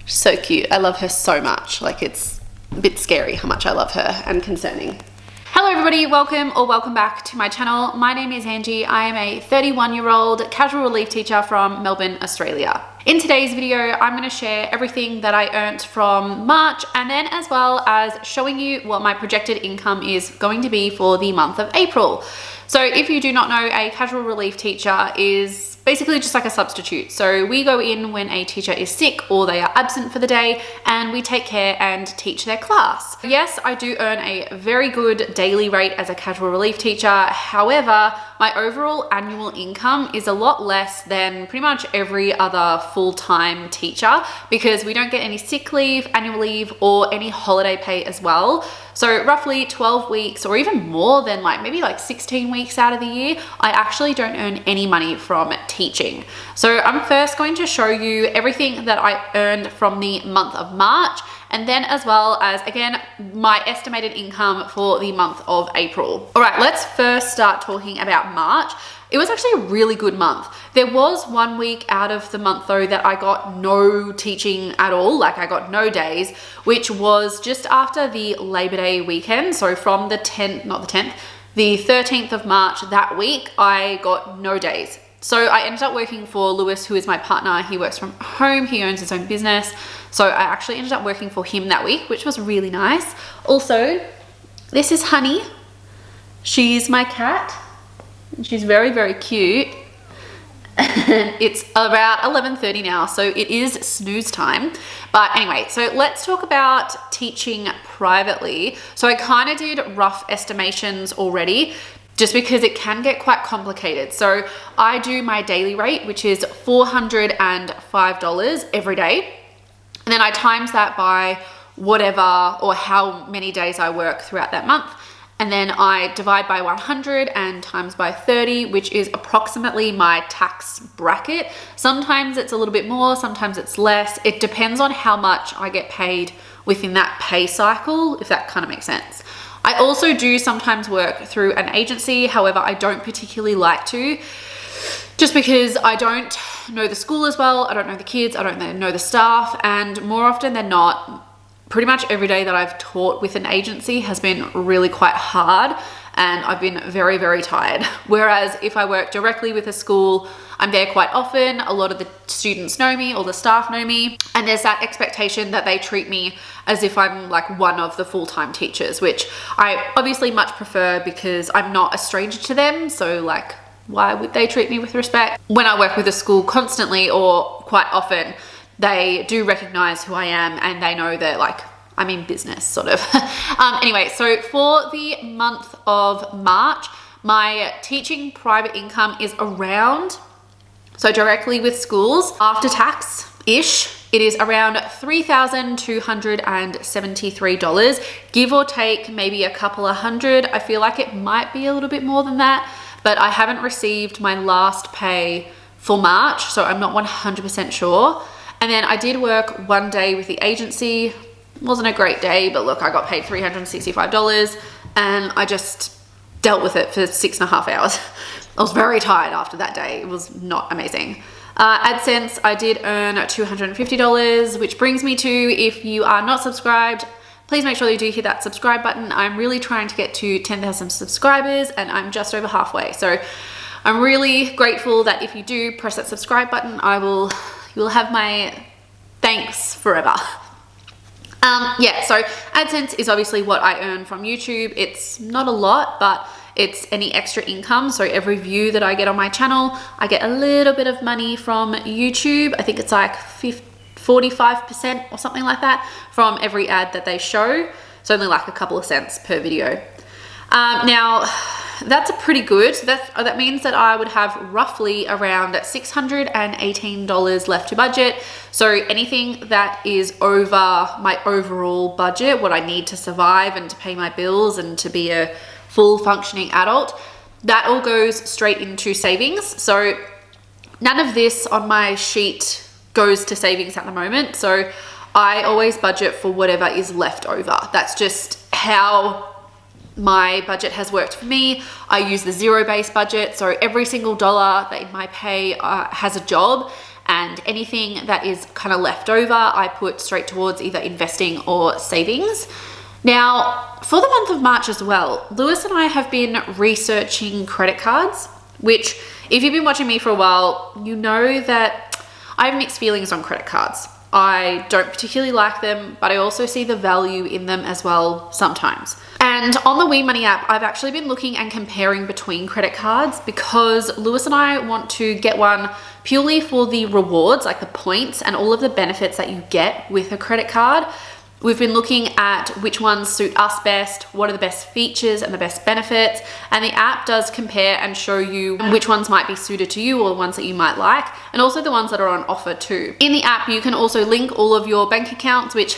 She's so cute. I love her so much. Like, it's a bit scary how much I love her and concerning. Hello everybody, welcome back to my channel. My name is Angie. I am a 31-year-old casual relief teacher from Melbourne, Australia. In today's video, I'm going to share everything that I earned from March, and then as well as showing you what my projected income is going to be for the month of April. So if you do not know, a casual relief teacher is basically just like a substitute. So we go in when a teacher is sick or they are absent for the day, and we take care and teach their class. Yes, I do earn a very good daily rate as a casual relief teacher. However, my overall annual income is a lot less than pretty much every other full-time teacher, because we don't get any sick leave, annual leave, or any holiday pay as well. So roughly 12 weeks or even more than maybe 16 weeks out of the year, I actually don't earn any money from teaching. So I'm first going to show you everything that I earned from the month of March, and then as well as, again, my estimated income for the month of April. All right, let's first start talking about March. It was actually a really good month. There was 1 week out of the month though that I got no teaching at all, I got no days, which was just after the Labor Day weekend. So from the 13th of March that week, I got no days. So I ended up working for Lewis, who is my partner. He works from home, he owns his own business. So I actually ended up working for him that week, which was really nice. Also, this is Honey. She's my cat. She's very, very cute. And it's about 11:30 now, so it is snooze time. But anyway, so let's talk about teaching privately. So I kind of did rough estimations already, just because it can get quite complicated. So I do my daily rate, which is $405 every day. And then I times that by whatever or how many days I work throughout that month. And then I divide by 100 and times by 30, which is approximately my tax bracket. Sometimes it's a little bit more, sometimes it's less. It depends on how much I get paid within that pay cycle, if that kind of makes sense. I also do sometimes work through an agency. However, I don't particularly like to, just because I don't know the school as well. I don't know the kids, I don't know the staff, and more often than not, pretty much every day that I've taught with an agency has been really quite hard, and I've been very, very tired. Whereas if I work directly with a school, I'm there quite often. A lot of the students know me, or the staff know me, and there's that expectation that they treat me as if I'm one of the full-time teachers, which I obviously much prefer because I'm not a stranger to them. So why would they treat me with respect? When I work with a school constantly or quite often, they do recognize who I am, and they know that I'm in business, sort of. Anyway, so for the month of March, my teaching private income is around, so directly with schools, after tax-ish, it is around $3,273, give or take maybe a couple of hundred. I feel like it might be a little bit more than that, but I haven't received my last pay for March, so I'm not 100% sure. And then I did work one day with the agency. It wasn't a great day, but look, I got paid $365 and I just dealt with it for 6.5 hours. I was very tired after that day. It was not amazing. AdSense, I did earn $250, which brings me to, if you are not subscribed, please make sure you do hit that subscribe button. I'm really trying to get to 10,000 subscribers, and I'm just over halfway. So I'm really grateful that if you do press that subscribe button, you will have my thanks forever. Yeah, so AdSense is obviously what I earn from YouTube. It's not a lot, but it's any extra income. So every view that I get on my channel, I get a little bit of money from YouTube. I think it's 45% or something like that from every ad that they show. It's only a couple of cents per video. Now, that's a pretty good. So that means that I would have roughly around $618 left to budget. So anything that is over my overall budget, what I need to survive and to pay my bills and to be a full functioning adult, that all goes straight into savings. So none of this on my sheet goes to savings at the moment. So I always budget for whatever is left over. That's just how my budget has worked for me. I use the zero-based budget, so every single dollar that in my pay has a job, and anything that is kind of left over, I put straight towards either investing or savings. Now, for the month of March as well, Lewis and I have been researching credit cards, which if you've been watching me for a while, you know that I have mixed feelings on credit cards. I don't particularly like them, but I also see the value in them as well sometimes. And on the WeMoney app, I've actually been looking and comparing between credit cards because Lewis and I want to get one purely for the rewards, like the points and all of the benefits that you get with a credit card. We've been looking at which ones suit us best, what are the best features and the best benefits, and the app does compare and show you which ones might be suited to you or the ones that you might like, and also the ones that are on offer too. In the app, you can also link all of your bank accounts, which,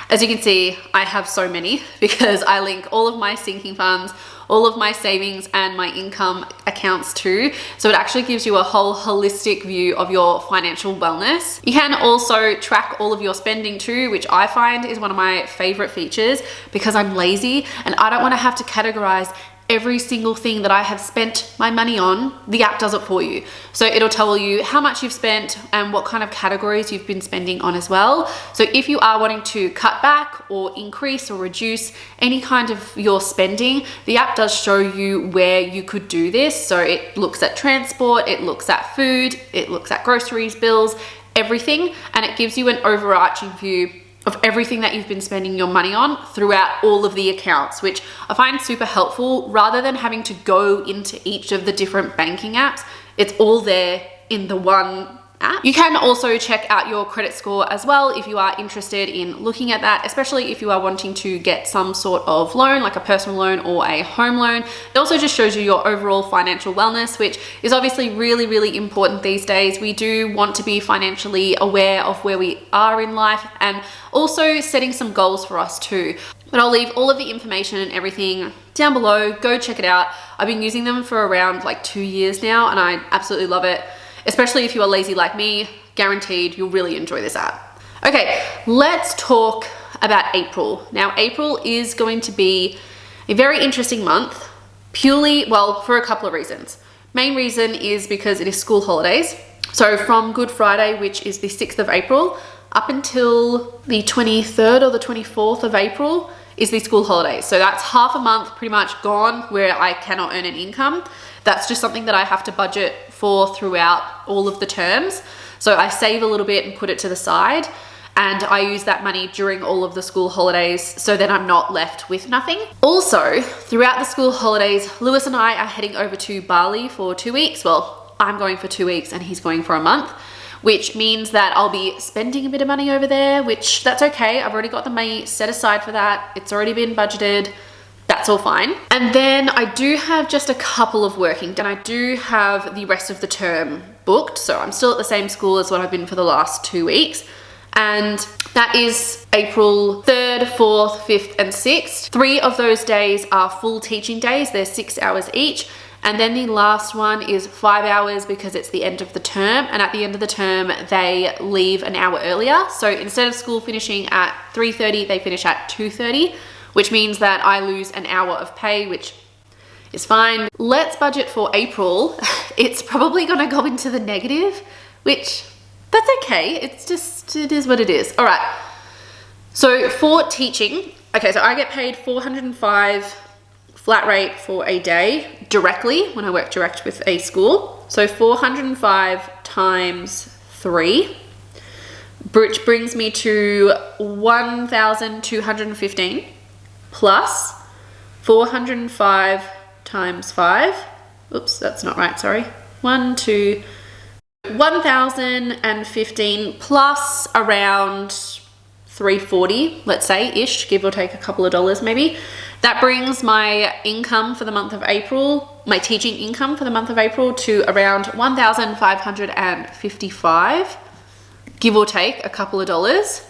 as you can see, I have so many because I link all of my sinking funds, all of my savings and my income accounts too. So it actually gives you a whole holistic view of your financial wellness. You can also track all of your spending too, which I find is one of my favorite features because I'm lazy and I don't want to have to categorize every single thing that I have spent my money on. The app does it for you. So it'll tell you how much you've spent and what kind of categories you've been spending on as well. So if you are wanting to cut back or increase or reduce any kind of your spending, the app does show you where you could do this. So it looks at transport, it looks at food, it looks at groceries, bills, everything, and it gives you an overarching view of everything that you've been spending your money on throughout all of the accounts, which I find super helpful. Rather than having to go into each of the different banking apps, it's all there in the one app. You can also check out your credit score as well if you are interested in looking at that, especially if you are wanting to get some sort of loan, like a personal loan or a home loan. It also just shows you your overall financial wellness, which is obviously really, really important these days. We do want to be financially aware of where we are in life and also setting some goals for us too. But I'll leave all of the information and everything down below. Go check it out. I've been using them for around like 2 years now and I absolutely love it. Especially if you are lazy like me, guaranteed you'll really enjoy this app. Okay, let's talk about April. Now, April is going to be a very interesting month, purely, well, for a couple of reasons. Main reason is because it is school holidays. So from Good Friday, which is the 6th of April, up until the 23rd or the 24th of April is the school holidays. So that's half a month pretty much gone where I cannot earn an income. That's just something that I have to budget for throughout all of the terms. So I save a little bit and put it to the side and I use that money during all of the school holidays so then I'm not left with nothing. Also, throughout the school holidays, Lewis and I are heading over to Bali for 2 weeks. Well, I'm going for 2 weeks and he's going for a month, which means that I'll be spending a bit of money over there, which that's okay. I've already got the money set aside for that. It's already been budgeted. That's all fine. And then I do have just a couple of working and I do have the rest of the term booked. So I'm still at the same school as what I've been for the last 2 weeks. And that is April 3rd, 4th, 5th, and 6th. 3 of those days are full teaching days. They're 6 hours each. And then the last one is 5 hours because it's the end of the term. And at the end of the term, they leave an hour earlier. So instead of school finishing at 3:30, they finish at 2:30. Which means that I lose an hour of pay, which is fine. Let's budget for April. It's probably gonna go into the negative, which that's okay. It's just, it is what it is. All right, so for teaching, okay, so I get paid $405 flat rate for a day directly when I work direct with a school. So 405 times 3, which brings me to 1,215. Plus 405 times 5. Oops, that's not right, sorry. 1,015 plus around 340, let's say, ish, give or take a couple of dollars maybe. That brings my income for the month of April, my teaching income for the month of April to around 1,555, give or take a couple of dollars.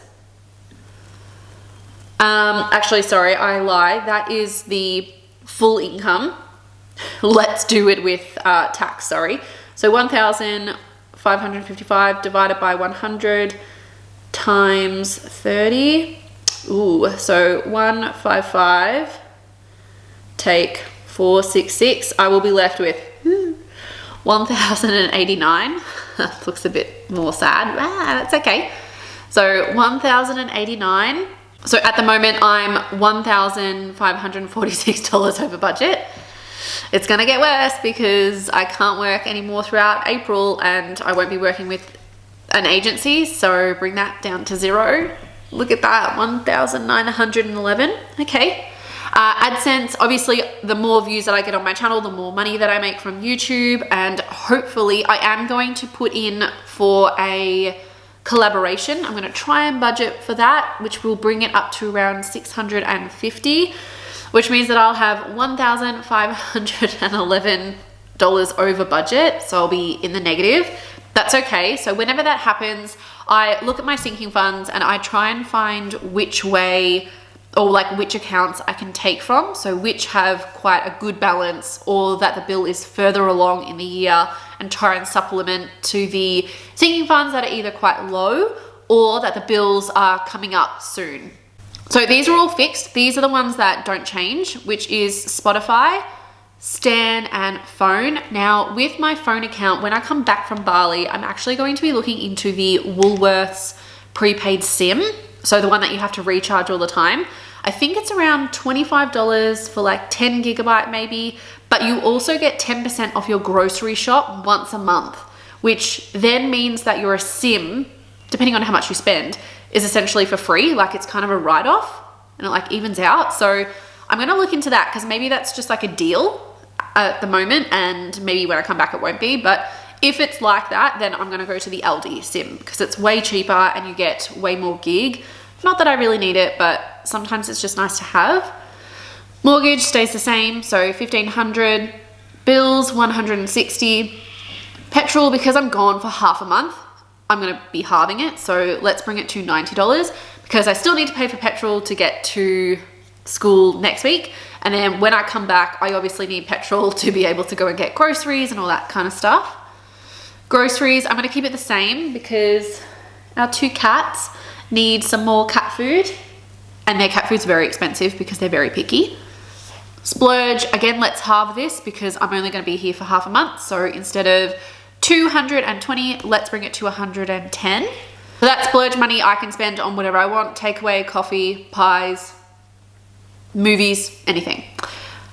Actually, sorry, I lie. That is the full income. Let's do it with tax, sorry. So 1,555 divided by 100 times 30. Ooh, so 155 take 466. I will be left with 1,089. Looks a bit more sad. That's okay. So 1,089. So at the moment I'm $1,546 over budget. It's gonna get worse because I can't work anymore throughout April and I won't be working with an agency, so bring that down to 0. Look at that, 1,911. Okay. AdSense, obviously the more views that I get on my channel, the more money that I make from YouTube, and hopefully I am going to put in for a collaboration. I'm going to try and budget for that, which will bring it up to around 650, which means that I'll have $1,511 over budget, so I'll be in the negative. That's okay. So whenever that happens, I look at my sinking funds and I try and find which way or like which accounts I can take from, so which have quite a good balance or that the bill is further along in the year, and try and supplement to the sinking funds that are either quite low or that the bills are coming up soon. So these are all fixed. These are the ones that don't change, which is Spotify, Stan, and phone. Now with my phone account, when I come back from Bali, I'm actually going to be looking into the Woolworths prepaid SIM. So the one that you have to recharge all the time. I think it's around $25 for like 10 gigabyte maybe, but you also get 10% off your grocery shop once a month, which then means that your SIM, depending on how much you spend, is essentially for free. Like it's kind of a write-off and it like evens out. So I'm gonna look into that because maybe that's just like a deal at the moment, and maybe when I come back it won't be, but if it's like that, then I'm gonna go to the Aldi SIM because it's way cheaper and you get way more gig. Not that I really need it, but sometimes it's just nice to have. Mortgage stays the same, so $1,500. Bills, $160. Petrol, because I'm gone for half a month, I'm gonna be halving it, so let's bring it to $90 because I still need to pay for petrol to get to school next week. And then when I come back, I obviously need petrol to be able to go and get groceries and all that kind of stuff. Groceries, I'm gonna keep it the same because our 2 cats need some more cat food, and their cat food's very expensive because they're very picky. Splurge, again, let's halve this because I'm only going to be here for half a month, so instead of 220, let's bring it to 110. So that's splurge money I can spend on whatever I want: takeaway, coffee, pies, movies, anything.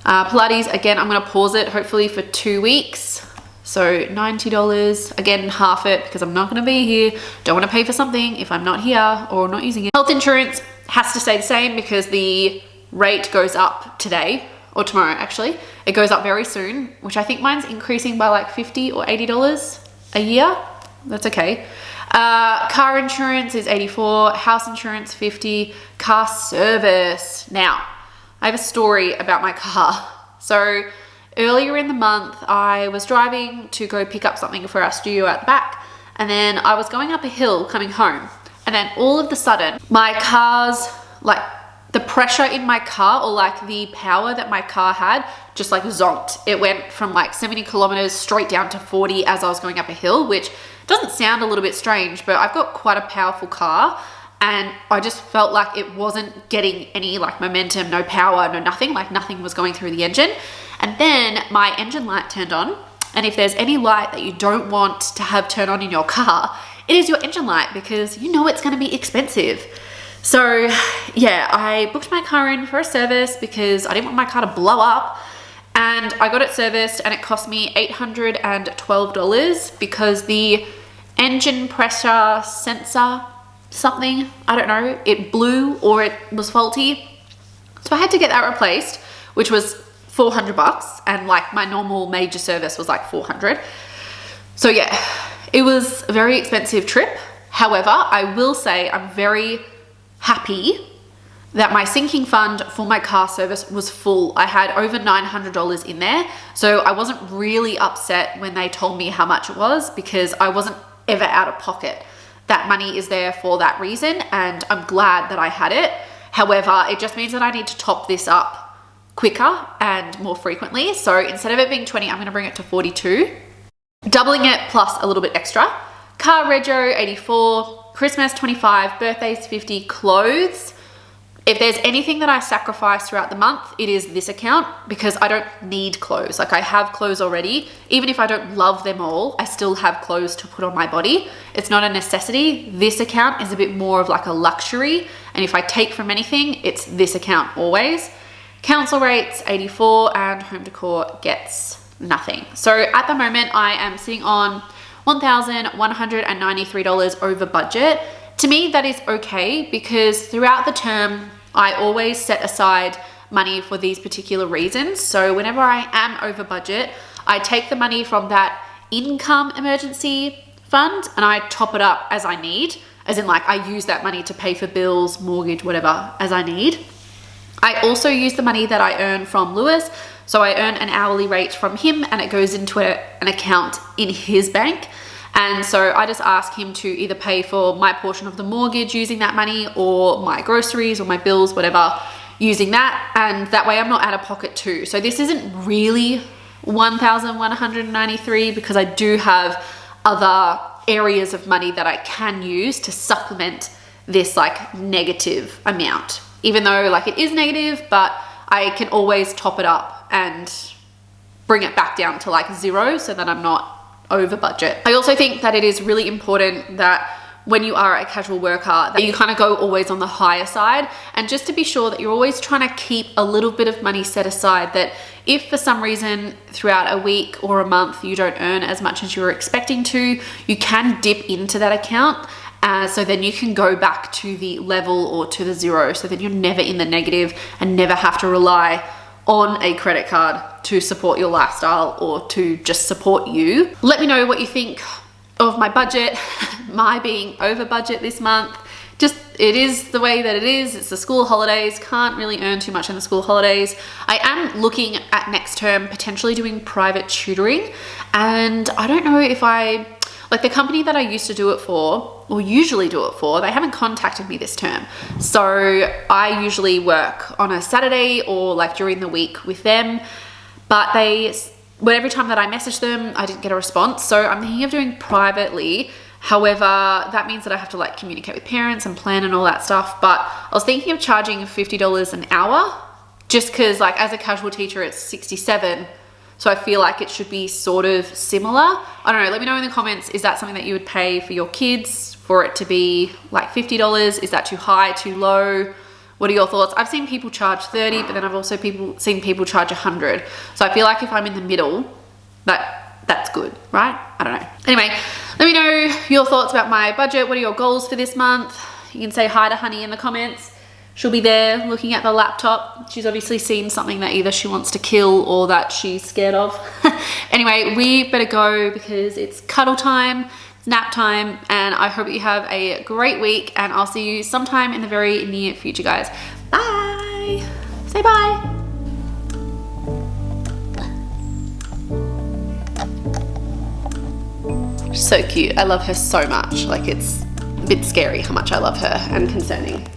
Pilates, again, I'm going to pause it hopefully for 2 weeks. So $90, again, half it because I'm not gonna be here. Don't wanna pay for something if I'm not here or not using it. Health insurance has to stay the same because the rate goes up today, or tomorrow actually. It goes up very soon, which I think mine's increasing by like $50 or $80 a year. That's okay. Car insurance is $84, house insurance $50, car service. Now, I have a story about my car. So earlier in the month, I was driving to go pick up something for our studio at the back, and then I was going up a hill coming home, and then all of a sudden, my car's, like, the pressure in my car, or like the power that my car had, just like zonked. It went from like 70 kilometers straight down to 40 as I was going up a hill, which doesn't sound a little bit strange, but I've got quite a powerful car, and I just felt like it wasn't getting any like momentum, no power, no nothing, like nothing was going through the engine. And then my engine light turned on, and if there's any light that you don't want to have turn on in your car, it is your engine light, because you know it's going to be expensive. So yeah, I booked my car in for a service because I didn't want my car to blow up, and I got it serviced and it cost me $812 because the engine pressure sensor something, I don't know, it blew or it was faulty. So I had to get that replaced, which was $400, and like my normal major service was like $400. So yeah, it was a very expensive trip. However, I will say I'm very happy that my sinking fund for my car service was full. I had over $900 in there. So I wasn't really upset when they told me how much it was, because I wasn't ever out of pocket. That money is there for that reason, and I'm glad that I had it. However, it just means that I need to top this up quicker and more frequently. So instead of it being 20, I'm gonna bring it to 42. Doubling it plus a little bit extra. Car rego, 84. Christmas, 25. Birthdays, 50. Clothes, If there's anything that I sacrifice throughout the month, it is this account, because I don't need clothes. Like, I have clothes already. Even if I don't love them all, I still have clothes to put on my body. It's not a necessity. This account is a bit more of like a luxury. And if I take from anything, it's this account always. Council rates, 84, and home decor gets nothing. So at the moment, I am sitting on $1,193 over budget. To me, that is okay, because throughout the term, I always set aside money for these particular reasons. So whenever I am over budget, I take the money from that income emergency fund and I top it up as I need, as in like I use that money to pay for bills, mortgage, whatever as I need. I also use the money that I earn from Lewis. So I earn an hourly rate from him and it goes into an account in his bank. And so I just ask him to either pay for my portion of the mortgage using that money, or my groceries or my bills, whatever, using that. And that way I'm not out of pocket too. So this isn't really $1,193, because I do have other areas of money that I can use to supplement this like negative amount. Even though like it is negative, but I can always top it up and bring it back down to like zero so that I'm not over budget. I also think that it is really important that when you are a casual worker, that you kind of go always on the higher side, and just to be sure that you're always trying to keep a little bit of money set aside, that if for some reason throughout a week or a month you don't earn as much as you were expecting to, you can dip into that account. So then you can go back to the level or to the zero, so that you're never in the negative and never have to rely on a credit card to support your lifestyle or to just support you. Let me know what you think of my budget, my being over budget this month. Just, it is the way that it is. It's the school holidays, can't really earn too much in the school holidays. I am looking at next term potentially doing private tutoring, and I don't know if like the company that I used to do it for, or usually do it for, they haven't contacted me this term. So I usually work on a Saturday or like during the week with them, but every time that I message them, I didn't get a response. So I'm thinking of doing privately. However, that means that I have to like communicate with parents and plan and all that stuff. But I was thinking of charging $50 an hour, just because like as a casual teacher, it's 67. So I feel like it should be sort of similar. I don't know, let me know in the comments, is that something that you would pay for your kids, for it to be like $50? Is that too high, too low? What are your thoughts? I've seen people charge 30, but then I've also seen people charge 100. So I feel like if I'm in the middle, that's good, right? I don't know. Anyway, let me know your thoughts about my budget. What are your goals for this month? You can say hi to Honey in the comments. She'll be there looking at the laptop. She's obviously seen something that either she wants to kill or that she's scared of. Anyway, we better go because it's cuddle time, it's nap time, and I hope that you have a great week, and I'll see you sometime in the very near future, guys. Bye. Say bye. So cute. I love her so much. Like, it's a bit scary how much I love her, and concerning.